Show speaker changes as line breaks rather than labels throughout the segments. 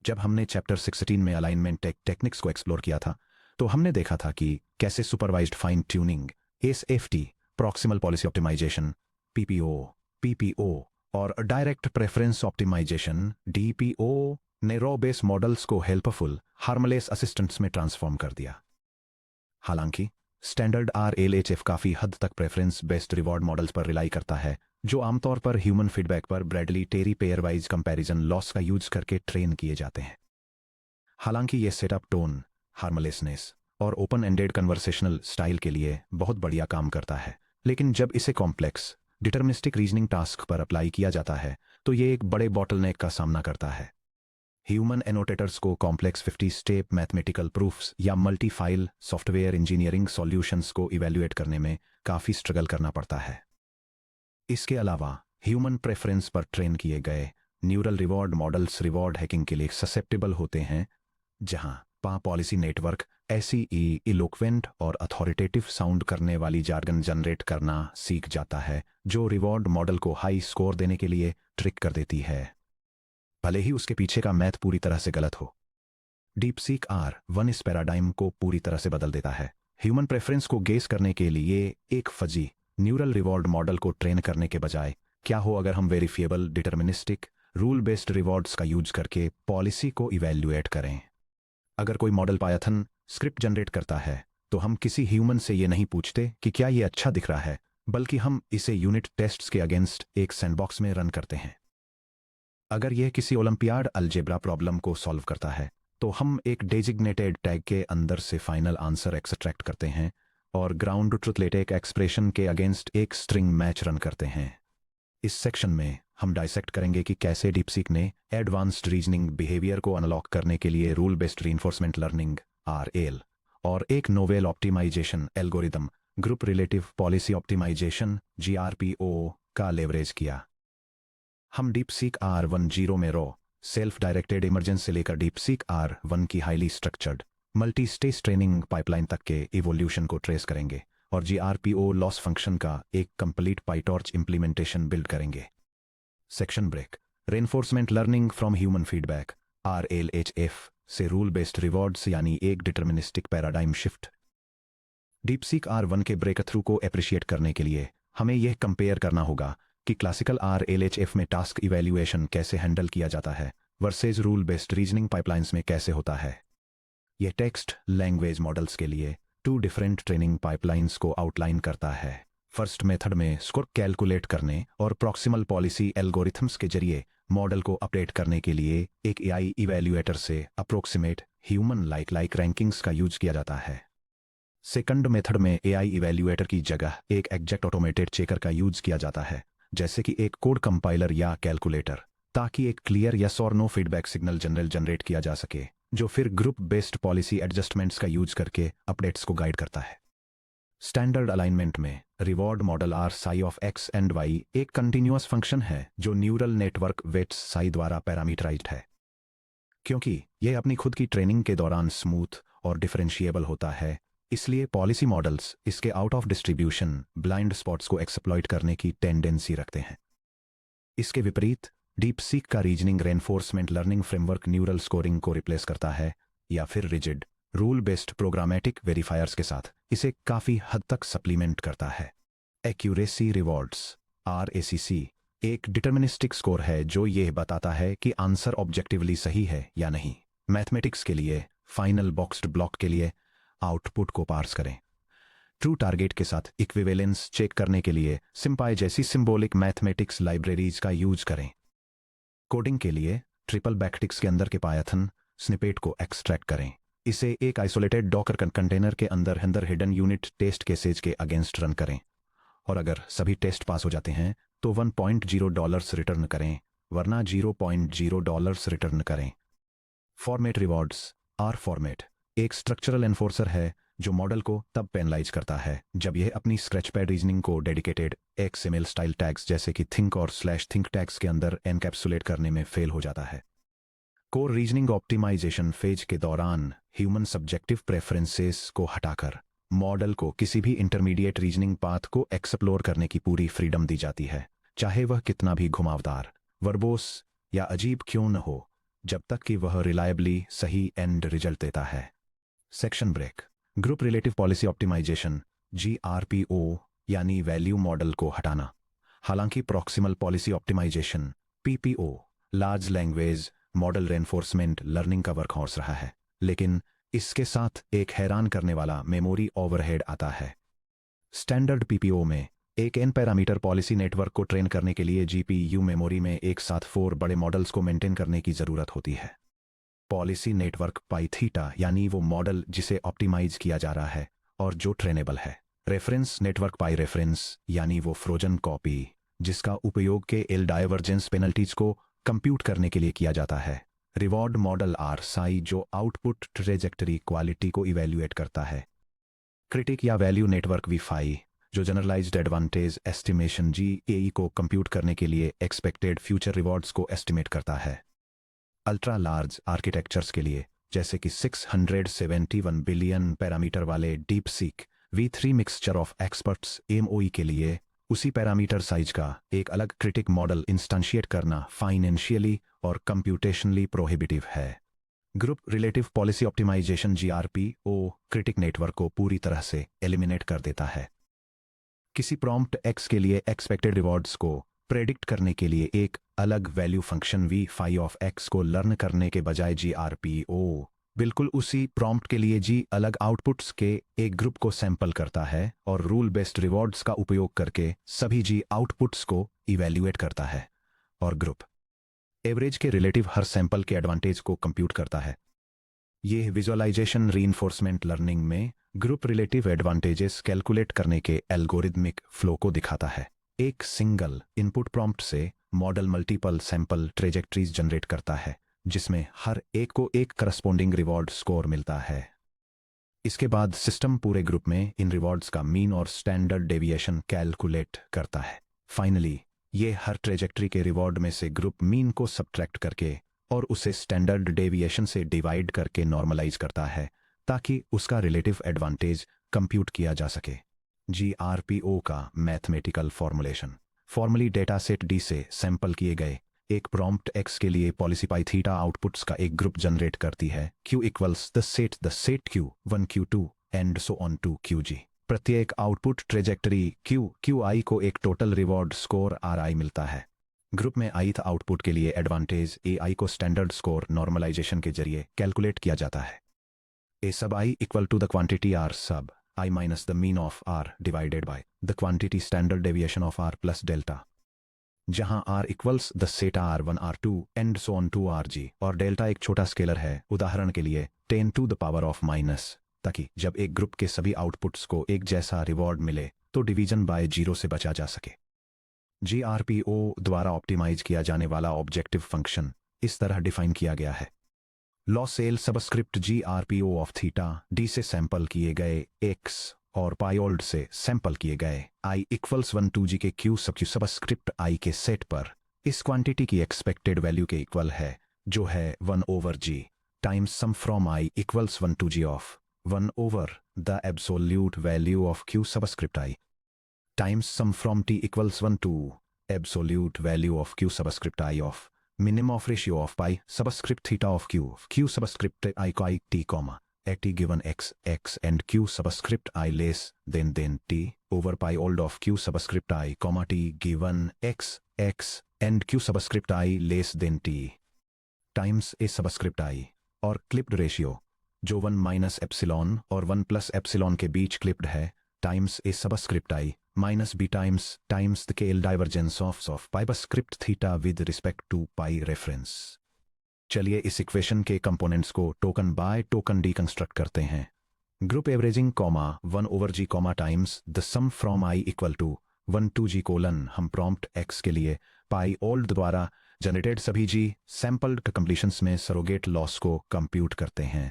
जब हमने चैप्टर 16 में अलाइनमेंट टेक्निक्स को एक्सप्लोर किया था, तो हमने देखा था कि कैसे supervised fine tuning, SFT, proximal policy optimization, PPO, PPO और डायरेक्ट प्रेफरेंस ऑप्टिमाइजेशन, डीपीओ, ने रॉ बेस मॉडल्स को हेल्पफुल, हार्मलेस असिस्टेंट्स में ट्रांसफॉर्म कर दिया। हालांकि स्टैंडर्ड आरएलएचएफ काफ़ी हद तक प्रेफरेंस बेस्ड रिवॉर्ड मॉडल्स पर रिलाई करता है, जो आमतौर पर ह्यूमन फीडबैक पर Bradley Terry pair wise comparison loss का यूज करके ट्रेन किए जाते हैं। हालांकि ये सेटअप टोन, हार्मलेसनेस और ओपन एंडेड कन्वर्सेशनल स्टाइल के लिए बहुत बढ़िया काम करता है, लेकिन जब इसे कॉम्प्लेक्स डिटर्मिनिस्टिक रीजनिंग टास्क पर अप्लाई किया जाता है तो ये एक बड़े बॉटलनेक का सामना करता है। ह्यूमन एनोटेटर्स को कॉम्प्लेक्स 50 स्टेप मैथमेटिकल प्रूफ्स या multi file software engineering solutions को इवैल्यूएट करने में काफ़ी स्ट्रगल करना पड़ता है। इसके अलावा ह्यूमन प्रेफरेंस पर ट्रेन किए गए neural reward models reward hacking के लिए ससेप्टेबल होते हैं, जहां पॉलिसी नेटवर्क ऐसी इलोक्वेंट और अथॉरिटेटिव साउंड करने वाली जार्गन जनरेट करना सीख जाता है जो रिवॉर्ड मॉडल को हाई स्कोर देने के लिए ट्रिक कर देती है, भले ही उसके पीछे का मैथ पूरी तरह से गलत हो। डीपसीक R1 इस पैराडाइम को पूरी तरह से बदल देता है। ह्यूमन प्रेफरेंस को गेस करने के लिए एक फजी न्यूरल रिवॉर्ड मॉडल को ट्रेन करने के बजाय क्या हो अगर हम verifiable deterministic rule based rewards का यूज करके पॉलिसी को इवैल्यूएट करें। अगर कोई मॉडल पायथन स्क्रिप्ट जनरेट करता है तो हम किसी ह्यूमन से ये नहीं पूछते कि क्या ये अच्छा दिख रहा है, बल्कि हम इसे यूनिट टेस्ट्स के अगेंस्ट एक सैंडबॉक्स में रन करते हैं। अगर यह किसी ओलंपियाड अलजेब्रा प्रॉब्लम को सॉल्व करता है तो हम एक डेजिग्नेटेड टैग के अंदर से फाइनल आंसर एक्सट्रैक्ट करते हैं और ग्राउंड ट्रुथ लेटेक एक्सप्रेशन के अगेंस्ट एक स्ट्रिंग मैच रन करते हैं। इस सेक्शन में हम डाइसेक्ट करेंगे कि कैसे डीपसीक ने एडवांस्ड रीजनिंग बिहेवियर को अनलॉक करने के लिए rule based reinforcement learning RL और एक novel optimization algorithm group relative policy optimization GRPO का लेवरेज किया। हम डीपसीक R10 में रॉ सेल्फ डायरेक्टेड इमरजेंस से लेकर डीपसीक R1 की highly structured multi stage training pipeline तक के इवोल्यूशन को ट्रेस करेंगे और GRPO लॉस फंक्शन का एक कंप्लीट पाइटॉर्च इंप्लीमेंटेशन बिल्ड करेंगे। Section break. Reinforcement learning from human feedback RLHF से रूल बेस्ड रिवॉर्ड्स यानी एक deterministic paradigm shift. DeepSeek R1 के ब्रेक थ्रू को एप्रिशिएट करने के लिए हमें यह कंपेयर करना होगा कि क्लासिकल RLHF में टास्क इवैल्यूएशन कैसे हैंडल किया जाता है versus rule based reasoning pipelines में कैसे होता है। यह टेक्स्ट लैंग्वेज मॉडल्स के लिए 2 डिफरेंट ट्रेनिंग पाइपलाइंस को आउटलाइन करता है। फर्स्ट मेथड में स्कोर कैलकुलेट करने और प्रॉक्सिमल पॉलिसी एल्गोरिथम्स के जरिए मॉडल को अपडेट करने के लिए एक AI इवैल्यूएटर से अप्रोक्सीमेट ह्यूमन लाइक रैंकिंग्स का यूज किया जाता है। सेकंड मेथड में AI इवैल्यूएटर की जगह एक एग्जैक्ट ऑटोमेटेड चेकर का यूज किया जाता है, जैसे कि एक कोड कंपाइलर या कैलकुलेटर, ताकि एक क्लियर यस और नो फीडबैक सिग्नल जनरेट किया जा सके, जो फिर ग्रुप बेस्ड पॉलिसी एडजस्टमेंट्स का यूज करके अपडेट्स को गाइड करता है। स्टैंडर्ड अलाइनमेंट में reward model RSI of X and Y एक कंटिन्यूअस फंक्शन है जो न्यूरल नेटवर्क वेट्स साई द्वारा पैरामीटराइज्ड है। क्योंकि यह अपनी खुद की ट्रेनिंग के दौरान स्मूथ और डिफरेंशिएबल होता है, इसलिए पॉलिसी मॉडल्स इसके out of distribution blind spots को एक्सप्लॉइट करने की टेंडेंसी रखते हैं। इसके विपरीत डीपसीक का reasoning reinforcement learning framework neural scoring को रिप्लेस करता है या फिर रिजिड रूल बेस्ड प्रोग्रामेटिक वेरीफायर्स के साथ इसे काफ़ी हद तक सप्लीमेंट करता है। एक्यूरेसी रिवॉर्ड्स RACC एक डिटर्मिनिस्टिक स्कोर है जो यह बताता है कि आंसर ऑब्जेक्टिवली सही है या नहीं। मैथमेटिक्स के लिए फाइनल बॉक्स्ड ब्लॉक के लिए आउटपुट को पार्स करें। ट्रू टारगेट के साथ इक्विवेलेंस चेक करने के लिए सिम्पाई जैसी सिंबॉलिक मैथमेटिक्स लाइब्रेरीज का यूज करें। कोडिंग के लिए ट्रिपल बैकटिक्स के अंदर के पायथन स्निपेट को एक्सट्रैक्ट करें, इसे एक आइसोलेटेड डॉकर कंटेनर के अंदर हिडन यूनिट टेस्ट केसेज के अगेंस्ट रन करें, और अगर सभी टेस्ट पास हो जाते हैं तो $1.0 रिटर्न करें, वरना $0.0 रिटर्न करें। फॉर्मेट रिवॉर्ड्स R फॉर्मेट एक स्ट्रक्चरल एनफोर्सर है जो मॉडल को तब पेनलाइज करता है जब यह अपनी स्क्रैचपैड रीजनिंग को डेडिकेटेड XML स्टाइल टैग्स जैसे कि थिंक और /think टैग्स के अंदर एनकैप्सुलेट करने में फेल हो जाता है। कोर रीजनिंग ऑप्टिमाइजेशन फेज के दौरान ह्यूमन सब्जेक्टिव प्रेफरेंसेस को हटाकर मॉडल को किसी भी इंटरमीडिएट रीजनिंग पाथ को एक्सप्लोर करने की पूरी फ्रीडम दी जाती है, चाहे वह कितना भी घुमावदार, वर्बोस या अजीब क्यों न हो। जब तक कि वह रिलायबली सही एंड रिजल्ट देता है। Section break. Group relative policy optimization GRPO यानी वैल्यू मॉडल को हटाना। हालांकि proximal policy optimization PPO large language model reinforcement learning का वर्कहॉर्स रहा है, लेकिन इसके साथ एक हैरान करने वाला मेमोरी ओवरहेड आता है। स्टैंडर्ड PPO में एक n पैरामीटर पॉलिसी नेटवर्क को ट्रेन करने के लिए GPU मेमोरी में एक साथ 4 बड़े मॉडल्स को मेंटेन करने की जरूरत होती है। पॉलिसी नेटवर्क पाई थीटा यानी वो मॉडल जिसे ऑप्टिमाइज किया जा रहा है और जो ट्रेनेबल है। रेफरेंस नेटवर्क पाई रेफरेंस यानी वो फ्रोजन कॉपी जिसका उपयोग के एल डाइवर्जेंस पेनल्टीज को कंप्यूट करने के लिए किया जाता है। रिवॉर्ड मॉडल RSI जो आउटपुट ट्रेजेक्टरी क्वालिटी को इवेल्युएट करता है। क्रिटिक या वैल्यू नेटवर्क VFI जो जनरलाइज्ड एडवांटेज एस्टिमेशन GAE को कंप्यूट करने के लिए एक्सपेक्टेड फ्यूचर रिवॉर्ड्स को एस्टिमेट करता है। अल्ट्रा लार्ज आर्किटेक्चर्स के लिए जैसे कि 671 बिलियन पैरामीटर वाले DeepSeek V3 mixture of experts MOE के लिए उसी पैरामीटर साइज का एक अलग क्रिटिक मॉडल इंस्टेंशिएट करना फाइनेंशियली और कंप्यूटेशनली प्रोहिबिटिव है। Group relative policy optimization GRPO critic network को पूरी तरह से एलिमिनेट कर देता है। किसी प्रॉम्प्ट X के लिए एक्सपेक्टेड रिवॉर्ड्स को प्रेडिक्ट करने के लिए एक अलग value function V5 of X को लर्न करने के बजाय GRPO बिल्कुल उसी प्रॉम्प्ट के लिए G अलग आउटपुट्स के एक ग्रुप को सैंपल करता है और रूल बेस्ड रिवॉर्ड्स का उपयोग करके सभी G आउटपुट्स को इवैल्यूएट करता है और ग्रुप एवरेज के रिलेटिव हर सैंपल के एडवांटेज को कंप्यूट करता है। यह विजुअलाइजेशन रीइंफोर्समेंट लर्निंग में ग्रुप रिलेटिव एडवांटेजेस कैलकुलेट करने के एल्गोरिदमिक फ्लो को दिखाता है। एक सिंगल इनपुट प्रॉम्प्ट से model multiple sample trajectories generate करता है जिसमें हर एक को एक करस्पॉन्डिंग रिवॉर्ड स्कोर मिलता है। इसके बाद सिस्टम पूरे ग्रुप में इन रिवॉर्ड्स का मीन और स्टैंडर्ड डेविएशन कैलकुलेट करता है। फाइनली ये हर ट्रेजेक्टरी के रिवॉर्ड में से ग्रुप मीन को सब्ट्रैक्ट करके और उसे स्टैंडर्ड डेविएशन से डिवाइड करके नॉर्मलाइज करता है ताकि उसका रिलेटिव एडवांटेज कंप्यूट किया जा सके। GRPO का mathematical formulation. Formally data set D से सैंपल किए गए एक प्रॉम्प्ट X के लिए पॉलिसी पाई थीटा आउटपुट्स का एक ग्रुप जनरेट करती है। Q equals the set Q1 Q2 and so on to QG। प्रत्येक आउटपुट ट्रेजेक्टरी QI को एक टोटल रिवॉर्ड स्कोर RI मिलता है। ग्रुप में ith आउटपुट के लिए एडवांटेज AI को स्टैंडर्ड स्कोर नॉर्मलाइजेशन के जरिए कैलकुलेट किया जाता है। A sub I equal to the quantity R sub I minus the mean of R divided by the quantity standard deviation of R plus delta, जहां R equals the set R1 R2 and so on to RG और delta एक छोटा scalar है, उदाहरण के लिए 10 to the power of minus, ताकि जब एक ग्रुप के सभी आउटपुट्स को एक जैसा रिवॉर्ड मिले तो डिवीजन बाय 0 से बचा जा सके। GRPO द्वारा ऑप्टिमाइज किया जाने वाला ऑब्जेक्टिव फंक्शन इस तरह डिफाइन किया गया है। Loss L subscript GRPO of theta D से सैंपल किए गए X और पायोल्ड से सैंपल किए गए I इक्वल्स 1 2G के Q सबस्क्रिप्ट I के सेट पर इस क्वांटिटी की एक्सपेक्टेड वैल्यू के इक्वल है, जो है 1/G times sum from I equals 1 2G of 1 the absolute value of Q subscript I times sum from T equals 1 2 absolute value of Q subscript I of minimum of ratio of pi subscript theta of Q subscript I T comma at T given X and Q subscript I less than T over pi old of Q subscript I comma T given X and Q subscript I less than T times A subscript I और clipped ratio जो 1 minus epsilon और 1 plus epsilon के बीच clipped है times A subscript I minus B times the KL divergence of pi subscript theta with respect to pi reference। चलिए इस equation के components को token bye token deconstruct करते हैं। Group averaging 1/G times the sum from I equal to 1 2G colon हम prompt X के लिए pi old द्वारा जनरेटेड सभी G सैंपल्ड कंप्लीशंस में सरोगेट लॉस को कंप्यूट करते हैं।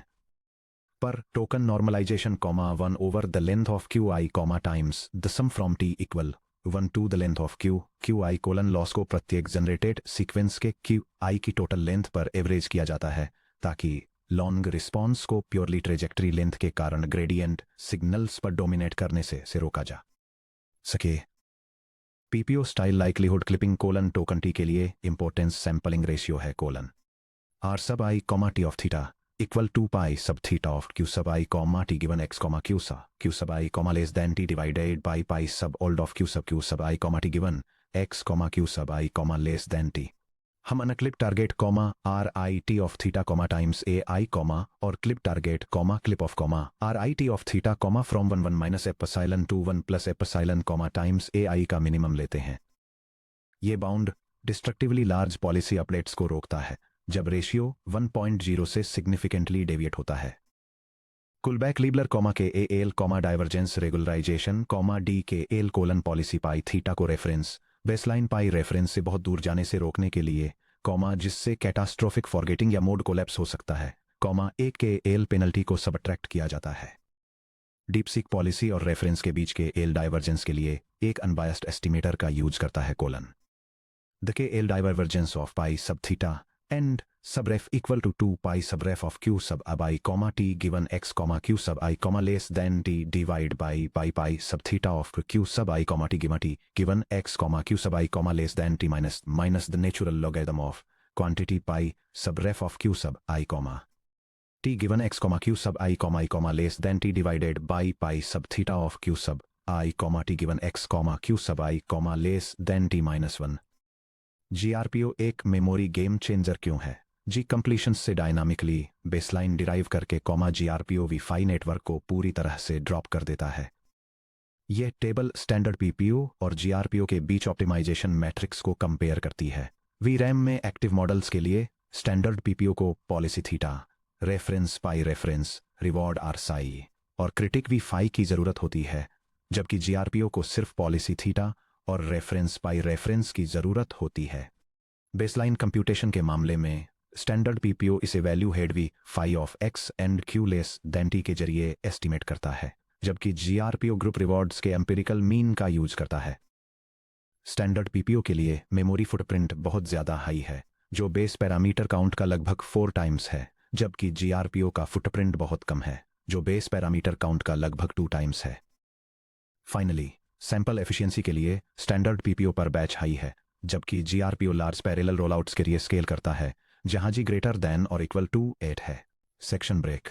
पर token normalization 1 the length of QI times the sum from T equal 1 to the length of QI colon loss को प्रत्येक जनरेटेड सीक्वेंस के QI की टोटल लेंथ पर एवरेज किया जाता है ताकि लॉन्ग रिस्पॉन्स को प्योरली ट्रेजेक्टरी लेंथ के कारण ग्रेडियंट सिग्नल्स पर डोमिनेट करने से रोका जा सके। PPO style likelihood clipping token T के लिए इंपोर्टेंस सैंपलिंग रेशियो है r sub I comma t of theta equal to pi sub theta of q sub I comma t given x comma q sub I comma less than t divided by pi sub old of q sub I comma t given x comma q sub I comma less than t। हम unclip target comma r i t of theta comma times A i comma और clip target comma clip of comma r i t of theta comma from 1 1 minus epsilon to 1 plus epsilon comma times A i का minimum लेते हैं। ये bound destructively large policy updates को रोकता है जब ratio 1.0 से सिग्निफिकेंटली डेविएट होता है। कुलबैक लीबलर कॉमा के A L comma divergence regularisation comma D के एल कोलन पॉलिसी पाई थीटा को रेफरेंस बेसलाइन पाई रेफरेंस से बहुत दूर जाने से रोकने के लिए कॉमा जिससे कैटास्ट्रोफिक फॉरगेटिंग या मोड कोलैप्स हो सकता है कॉमा एक के एल पेनल्टी को सबट्रैक्ट किया जाता है। डीप सीक पॉलिसी और रेफरेंस के बीच के एल डाइवर्जेंस के लिए एक अनबायस्ड एस्टिमेटर का यूज करता है कोलन द के एल डाइवर्जेंस ऑफ पाई सब theta and sub ref equal to 2 pi sub ref of q sub I comma t given x comma q sub I comma less than t divide by pi sub theta of q sub I comma t given x comma q sub I comma less than t minus the natural logarithm of quantity pi sub ref of q sub I comma t given x comma q sub I comma less than t divided by pi sub theta of q sub I comma t given x comma q sub I comma less than t minus 1। GRPO एक memory game changer क्यों है? जी completion से dynamically baseline derive करके comma GRPO वी5 network को पूरी तरह से drop कर देता है। यह टेबल स्टैंडर्ड PPO और GRPO के बीच ऑप्टिमाइजेशन मैट्रिक्स को कंपेयर करती है। VRAM में एक्टिव मॉडल्स के लिए स्टैंडर्ड PPO को policy theta reference pi reference reward आरसाई और क्रिटिक वी5 की जरूरत होती है जबकि GRPO को सिर्फ पॉलिसी थीटा और रेफरेंस पाई रेफरेंस की जरूरत होती है। बेसलाइन कंप्यूटेशन के मामले में स्टैंडर्ड PPO इसे वैल्यू हेड वी5 of x and q less than t के जरिए एस्टिमेट करता है जबकि GRPO ग्रुप रिवॉर्ड्स के एम्पिरिकल मीन का यूज करता है। स्टैंडर्ड PPO के लिए मेमोरी फुटप्रिंट बहुत ज्यादा हाई है जो बेस पैरामीटर काउंट का लगभग 4 टाइम्स है जबकि GRPO का फुटप्रिंट बहुत कम है जो बेस पैरामीटर काउंट का लगभग 2 टाइम्स है। फाइनली सैंपल एफिशिएंसी के लिए स्टैंडर्ड PPO पर बैच हाई है जबकि GRPO लार्ज पैरेलल रोलआउट्स के लिए स्केल करता है जहां जी ग्रेटर देन और इक्वल टू 8 है। Section break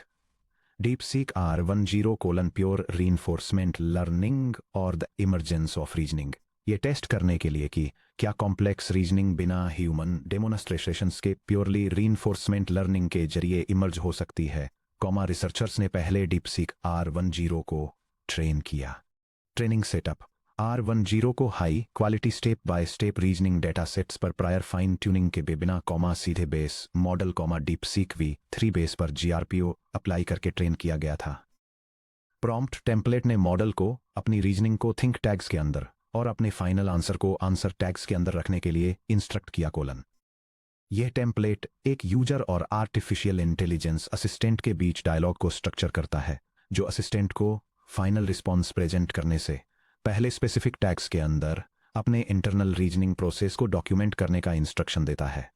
DeepSeek R10 colon pure reinforcement learning और द इमर्जेंस ऑफ रीजनिंग। ये टेस्ट करने के लिए कि क्या कॉम्प्लेक्स रीजनिंग बिना ह्यूमन डेमोन्स्ट्रेशंस के प्योरली रीइंफोर्समेंट लर्निंग के जरिए इमर्ज हो सकती है कॉमा रिसर्चर्स ने पहले डीप सीक R10 को ट्रेन किया। ट्रेनिंग सेटअप R10 को high quality step by step reasoning data sets पर प्रायर फाइन ट्यूनिंग के बिना कॉमा सीधे base model comma deep seek V3 base पर GRPO अप्लाई करके ट्रेन किया गया था। प्रॉम्प्ट टेम्पलेट ने मॉडल को अपनी रीजनिंग को थिंक टैग्स के अंदर और अपने फाइनल आंसर को आंसर टैग्स के अंदर रखने के लिए इंस्ट्रक्ट किया कोलन। यह टेम्पलेट एक यूजर और आर्टिफिशियल इंटेलिजेंस असिस्टेंट के बीच डायलॉग को स्ट्रक्चर करता है जो असिस्टेंट को फाइनल रिस्पॉन्स प्रेजेंट करने से पहले स्पेसिफिक टैग्स के अंदर अपने इंटरनल रीजनिंग प्रोसेस को डॉक्यूमेंट करने का इंस्ट्रक्शन देता है।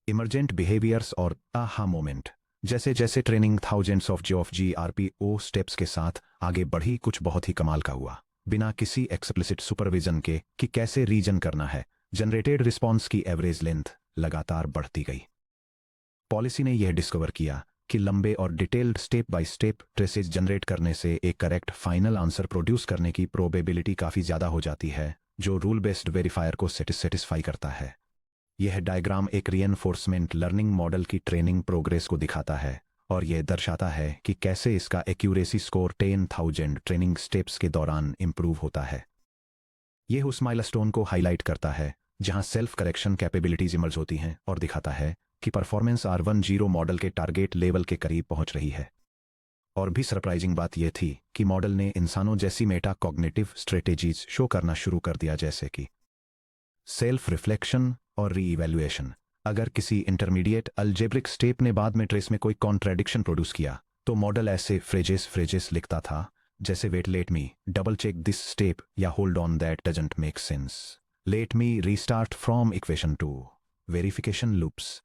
इमर्जेंट बिहेवियर्स और आहा मोमेंट जैसे जैसे training thousands of GRPO steps के साथ आगे बढ़ी कुछ बहुत ही कमाल का हुआ बिना किसी एक्सप्लिसिट सुपरविजन के कि कैसे रीजन करना है। जनरेटेड रिस्पॉन्स की एवरेज लेंथ लगातार बढ़ती गई। पॉलिसी ने यह डिस्कवर किया कि लंबे और detailed step by step traces generate करने से एक करेक्ट फाइनल आंसर प्रोड्यूस करने की प्रोबेबिलिटी काफ़ी ज़्यादा हो जाती है जो रूल बेस्ड वेरीफायर को सेटिस्फाई करता है। यह डायग्राम एक रीइंफोर्समेंट लर्निंग मॉडल की ट्रेनिंग प्रोग्रेस को दिखाता है और यह दर्शाता है कि कैसे इसका एक्यूरेसी स्कोर 10,000 ट्रेनिंग स्टेप्स के दौरान इंप्रूव होता है। यह उस माइलस्टोन को हाईलाइट करता है जहां सेल्फ करेक्शन कैपेबिलिटीज इमर्ज होती हैं और दिखाता है कि परफॉर्मेंस R10 मॉडल के टारगेट लेवल के करीब पहुंच रही है। और भी सरप्राइजिंग बात यह थी कि मॉडल ने इंसानों जैसी मेटा कॉग्निटिव स्ट्रेटेजीज शो करना शुरू कर दिया जैसे कि सेल्फ रिफ्लेक्शन और रीइवैल्यूएशन। अगर किसी इंटरमीडिएट अलजेब्रिक स्टेप ने बाद में ट्रेस में कोई कॉन्ट्रैडिक्शन प्रोड्यूस किया तो मॉडल ऐसे फ्रेजेस लिखता था जैसे wait let me double check this step या hold on that doesn't make sense let me restart from equation 2 verification loops.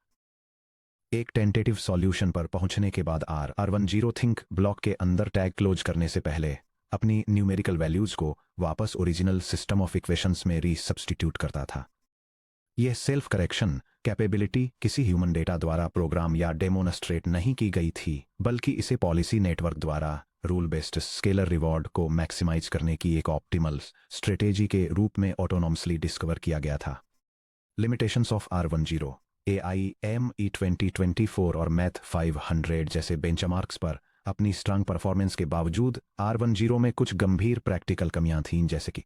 एक टेंटेटिव सॉल्यूशन पर पहुंचने के बाद R10 थिंक ब्लॉक के अंदर टैग क्लोज करने से पहले अपनी न्यूमेरिकल वैल्यूज को वापस ओरिजिनल सिस्टम ऑफ इक्वेशंस में रीसब्स्टिट्यूट करता था। यह सेल्फ करेक्शन कैपेबिलिटी किसी ह्यूमन डेटा द्वारा प्रोग्राम या डेमोनस्ट्रेट नहीं की गई थी, बल्कि इसे पॉलिसी नेटवर्क द्वारा रूल बेस्ड स्केलर रिवॉर्ड को मैक्सिमाइज करने की एक ऑप्टिमल स्ट्रेटेजी के रूप में ऑटोनॉमसली डिस्कवर किया गया था। लिमिटेशंस ऑफ R10 AIME 2024 और मैथ 500 जैसे बेंचमार्क्स पर अपनी स्ट्रांग परफॉर्मेंस के बावजूद R10 में कुछ गंभीर प्रैक्टिकल कमियां थीं, जैसे कि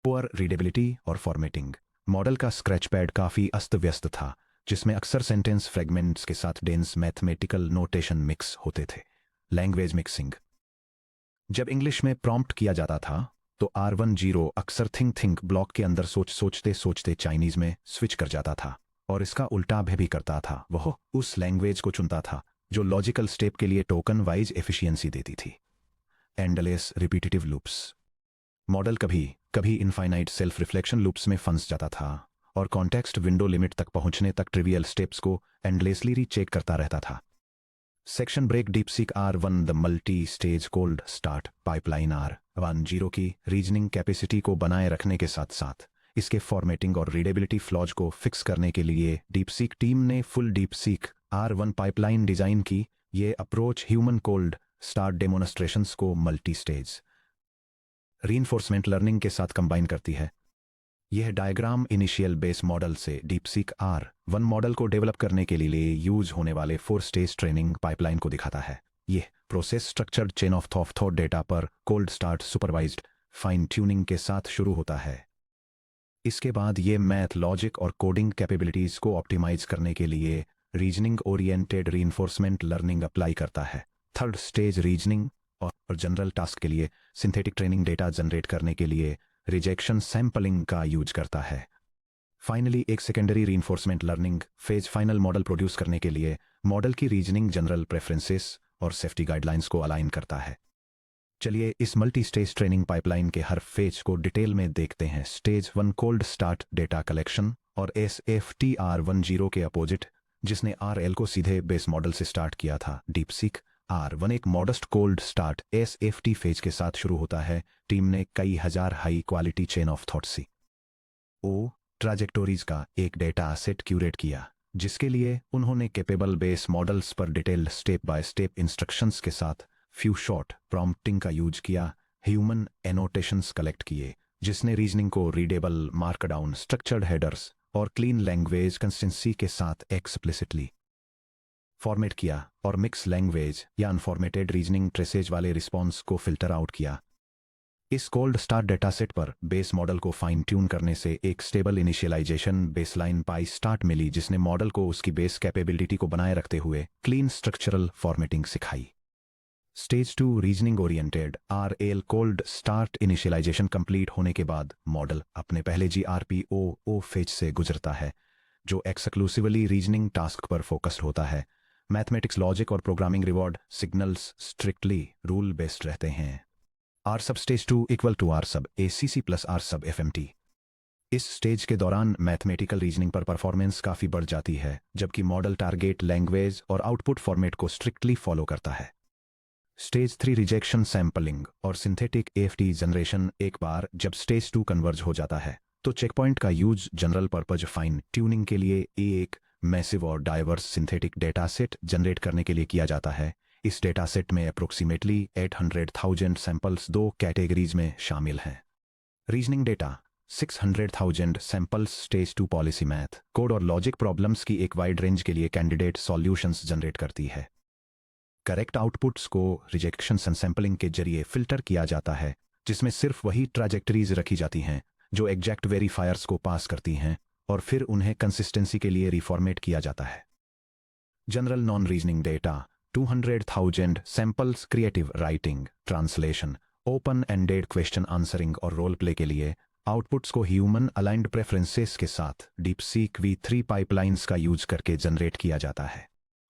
पुअर रीडेबिलिटी और फॉर्मेटिंग। मॉडल का स्क्रैच पैड काफ़ी अस्त व्यस्त था, जिसमें अक्सर सेंटेंस फ्रेगमेंट्स के साथ डेंस मैथमेटिकल नोटेशन मिक्स होते थे। Language mixing. जब इंग्लिश में प्रॉम्प्ट किया जाता था तो R10 अक्सर थिंक ब्लॉक के अंदर सोचते सोचते चाइनीज में स्विच कर जाता था, और इसका उल्टा भी करता था। वह उस लैंग्वेज को चुनता था जो लॉजिकल स्टेप के लिए टोकन वाइज एफिशिएंसी देती थी। Endless repetitive loops. मॉडल कभी कभी इनफाइनाइट सेल्फ रिफ्लेक्शन लूप्स में फंस जाता था और कॉन्टेक्स्ट विंडो लिमिट तक पहुंचने तक ट्रिवियल स्टेप्स को एंडलेसली रीचेक करता रहता था। Section break. DeepSeek R1 the multi stage cold start pipeline R10 की रीजनिंग कैपेसिटी को बनाए रखने के साथ साथ इसके फॉर्मेटिंग और रीडेबिलिटी फ्लॉज को फिक्स करने के लिए डीपसीक टीम ने full DeepSeek R1 pipeline design की। ये अप्रोच ह्यूमन कोल्ड स्टार्ट डेमोनस्ट्रेशंस को मल्टी स्टेज रीइंफोर्समेंट लर्निंग के साथ कंबाइन करती है। यह डायग्राम इनिशियल बेस मॉडल से डीपसीक R1 मॉडल को डेवलप करने के लिए यूज होने वाले 4 स्टेज ट्रेनिंग पाइपलाइन को दिखाता है। यह process structured chain of thought data पर cold start supervised fine tuning के साथ शुरू होता है। इसके बाद ये मैथ लॉजिक और कोडिंग कैपेबिलिटीज को ऑप्टिमाइज करने के लिए reasoning oriented reinforcement learning apply करता है। थर्ड स्टेज रीजनिंग और जनरल टास्क के लिए सिंथेटिक ट्रेनिंग डेटा जनरेट करने के लिए रिजेक्शन सैंपलिंग का यूज करता है। फाइनली एक secondary reinforcement learning phase final model produce करने के लिए मॉडल की रीजनिंग जनरल प्रेफरेंसेस और सेफ्टी गाइडलाइंस को अलाइन करता है। चलिए इस मल्टी स्टेज ट्रेनिंग पाइपलाइन के हर फेज को डिटेल में देखते हैं। Stage 1 cold start data collection और SFT R10 के अपोजिट, जिसने RL को सीधे बेस मॉडल से स्टार्ट किया था। डीपसीक R1 एक modest cold start SFT phase के साथ शुरू होता है। टीम ने कई हजार high quality chain of thought trajectories का एक डेटा सेट क्यूरेट किया, जिसके लिए उन्होंने कैपेबल बेस मॉडल्स पर detailed step by step instructions के साथ फ्यू शॉर्ट प्रॉम्प्टिंग का यूज किया। ह्यूमन एनोटेशंस कलेक्ट किए, जिसने रीजनिंग को रीडेबल मार्कडाउन स्ट्रक्चर्ड हेडर्स और क्लीन लैंग्वेज कंसिस्टेंसी के साथ एक्सप्लिसिटली फॉर्मेट किया, और मिक्स लैंग्वेज या अनफॉर्मेटेड रीजनिंग ट्रेसेज वाले रिस्पॉन्स को फिल्टर आउट किया। इस कोल्ड स्टार्ट डेटासेट पर बेस मॉडल को फाइन ट्यून करने से एक स्टेबल इनिशियलाइजेशन बेसलाइन पाई स्टार्ट मिली, जिसने मॉडल को उसकी बेस कैपेबिलिटी को बनाए रखते हुए क्लीन स्ट्रक्चरल फॉर्मेटिंग सिखाई। Stage 2 reasoning oriented RL cold start initialization complete होने के बाद मॉडल अपने पहले GRPO फेज से गुजरता है, जो एक्सक्लूसिवली रीजनिंग टास्क पर फोकस्ड होता है। मैथमेटिक्स लॉजिक और programming reward signals strictly rule based रहते हैं। R sub stage 2 equal to R sub ACC plus R sub FMT। इस स्टेज के दौरान मैथमेटिकल रीजनिंग पर परफॉर्मेंस काफ़ी बढ़ जाती है, जबकि मॉडल टारगेट लैंग्वेज और आउटपुट फॉर्मेट को स्ट्रिक्टली फॉलो करता है। स्टेज 3 रिजेक्शन सैंपलिंग और सिंथेटिक AFT जनरेशन। एक बार जब स्टेज 2 कन्वर्ज हो जाता है तो चेकपॉइंट का use general purpose fine tuning के लिए एक मैसिव और diverse synthetic data set generate करने के लिए किया जाता है। इस डेटा सेट में अप्रोक्सीमेटली 800,000 सैंपल्स 2 कैटेगरीज में शामिल हैं। Reasoning data 600,000 samples stage 2 policy math code और लॉजिक प्रॉब्लम्स की एक वाइड रेंज के लिए कैंडिडेट सॉल्यूशंस जनरेट करती है। करेक्ट आउटपुट्स को रिजेक्शन सैंपलिंग के जरिए फिल्टर किया जाता है, जिसमें सिर्फ वही ट्राजेक्टरीज रखी जाती हैं जो एग्जैक्ट वेरीफायर्स को पास करती हैं, और फिर उन्हें कंसिस्टेंसी के लिए रिफॉर्मेट किया जाता है। General non reasoning data 200,000 samples creative writing, translation, open ended question answering और रोल प्ले के लिए आउटपुट्स को ह्यूमन अलाइंड प्रेफरेंसेस के साथ डीपसीक V3 पाइपलाइंस का यूज करके जनरेट किया जाता है।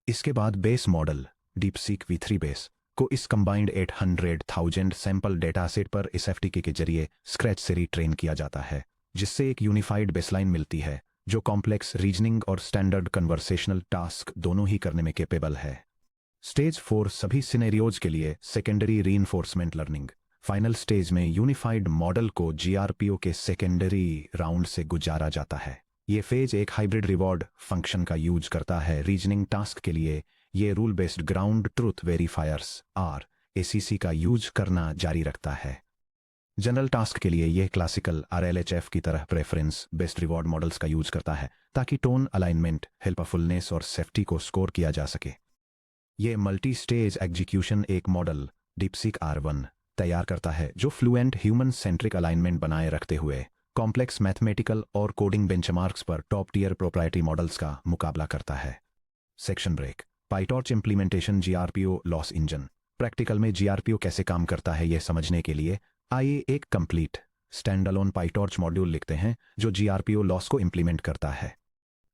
इसके बाद base model DeepSeek V3 base को इस कंबाइंड 800,000 सैंपल डेटासेट पर SFTK के जरिए स्क्रैच से रीट्रेन किया जाता है, जिससे एक यूनिफाइड बेसलाइन मिलती है जो कॉम्प्लेक्स रीजनिंग और स्टैंडर्ड कन्वर्सेशनल टास्क दोनों ही करने में कैपेबल है। स्टेज 4 सभी सिनेरियोज के लिए secondary reinforcement learning. Final stage में यूनिफाइड मॉडल को GRPO के सेकेंडरी राउंड से गुजारा जाता है। ये फेज एक हाइब्रिड रिवॉर्ड फंक्शन का यूज करता है। रीजनिंग टास्क के लिए ये rule based ground truth verifiers RACC का यूज करना जारी रखता है। जनरल टास्क के लिए यह क्लासिकल RLHF की तरह प्रेफरेंस बेस्ड रिवॉर्ड मॉडल्स का यूज करता है ताकि टोन अलाइनमेंट, हेल्पफुलनेस और सेफ्टी को स्कोर किया जा सके। ये मल्टी स्टेज एग्जीक्यूशन एक मॉडल डीपसीक R1 तैयार करता है जो फ्लुएंट ह्यूमन सेंट्रिक अलाइनमेंट बनाए रखते हुए कॉम्प्लेक्स मैथमेटिकल और कोडिंग बेंचमार्क्स पर टॉप टियर प्रोप्राइटरी मॉडल्स का मुकाबला करता है। Section break. PyTorch implementation GRPO loss engine. Practical में GRPO कैसे काम करता है यह समझने के लिए आइए एक कंप्लीट स्टैंडअलोन पाइटॉर्च मॉड्यूल लिखते हैं जो GRPO लॉस को इम्प्लीमेंट करता है।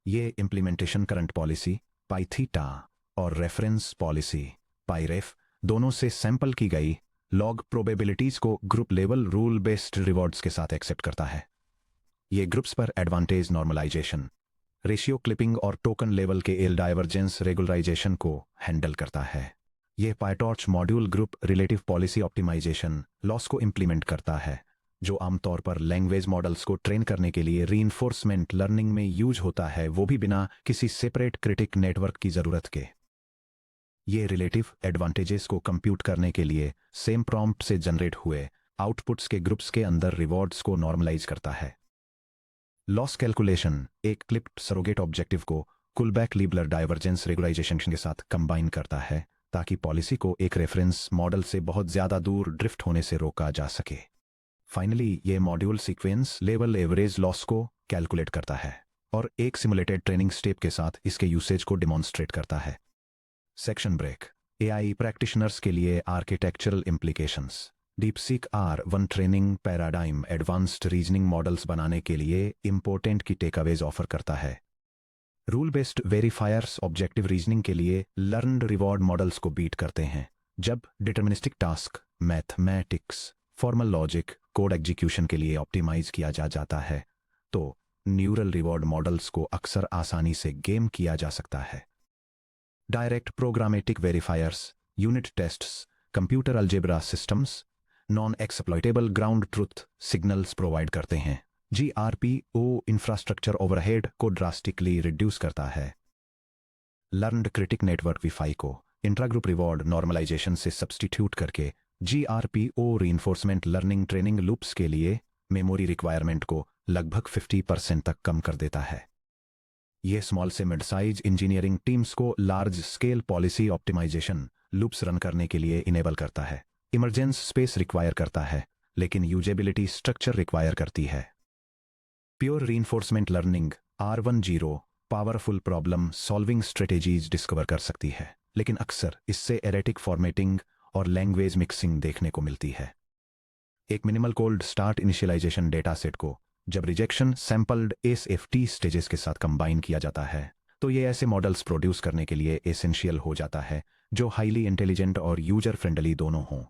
ये इम्प्लीमेंटेशन करंट पॉलिसी पाइथीटा और रेफरेंस पॉलिसी पाइरेफ दोनों से सैंपल की गई लॉग प्रोबेबिलिटीज को group level rule based rewards के साथ एक्सेप्ट करता है। ये ग्रुप्स पर एडवांटेज नॉर्मलाइजेशन, रेशियो क्लिपिंग और token level K L divergence regularization को हैंडल करता है। यह PyTorch module group relative policy optimization loss को इम्प्लीमेंट करता है जो आमतौर पर लैंग्वेज मॉडल्स को ट्रेन करने के लिए रीइंफोर्समेंट लर्निंग में यूज होता है, वो भी बिना किसी सेपरेट क्रिटिक नेटवर्क की जरूरत के। ये रिलेटिव एडवांटेजेस को कंप्यूट करने के लिए सेम प्रॉम्प्ट से जनरेट हुए आउटपुट्स के ग्रुप्स के अंदर रिवॉर्ड्स को नॉर्मलाइज करता है। लॉस कैलकुलेशन एक क्लिप्ड सरोगेट ऑब्जेक्टिव को कुलबैक लीबलर डाइवर्जेंस रेगुलाइजेशन के साथ कंबाइन करता है ताकि पॉलिसी को एक रेफरेंस मॉडल से बहुत ज्यादा दूर ड्रिफ्ट होने से रोका जा सके। फाइनली ये module sequence level average loss को कैलकुलेट करता है और एक सिमुलेटेड ट्रेनिंग स्टेप के साथ इसके यूसेज को डिमॉन्स्ट्रेट करता है। Section break. AI प्रैक्टिशनर्स के लिए architectural implications. DeepSeek R1 training paradigm advanced reasoning models बनाने के लिए इंपॉर्टेंट की टेकअवेज ऑफर करता है। रूल बेस्ड वेरीफायर्स ऑब्जेक्टिव रीजनिंग के लिए लर्नड रिवॉर्ड मॉडल्स को बीट करते हैं। जब deterministic task, mathematics, formal logic, code execution के लिए ऑप्टिमाइज किया जाता है तो न्यूरल रिवॉर्ड मॉडल्स को अक्सर आसानी से गेम किया जा सकता है। Direct programmatic verifiers, unit tests, computer algebra systems non exploitable ground truth signals provide करते हैं। GRPO इंफ्रास्ट्रक्चर ओवरहेड को ड्रास्टिकली रिड्यूस करता है। लर्नड क्रिटिक नेटवर्क Wi-Fi को इंट्राग्रुप रिवॉर्ड नॉर्मलाइजेशन से सब्स्टिट्यूट करके GRPO reinforcement learning training loops के लिए मेमोरी रिक्वायरमेंट को लगभग 50% तक कम कर देता है। यह स्मॉल से मिड साइज इंजीनियरिंग टीम्स को large scale policy optimization loops run करने के लिए इनेबल करता है। इमरजेंस स्पेस रिक्वायर करता है लेकिन यूजेबिलिटी स्ट्रक्चर रिक्वायर करती है। Pure reinforcement learning R10 powerful problem solving strategies discover कर सकती है लेकिन अक्सर इससे एरेटिक फॉर्मेटिंग और लैंग्वेज मिक्सिंग देखने को मिलती है। एक minimal cold start initialization data set को जब रिजेक्शन सैंपल्ड SFT स्टेजेस के साथ कंबाइन किया जाता है तो ये ऐसे मॉडल्स प्रोड्यूस करने के लिए एसेंशियल हो जाता है जो हाईली इंटेलिजेंट और यूजर फ्रेंडली दोनों हों।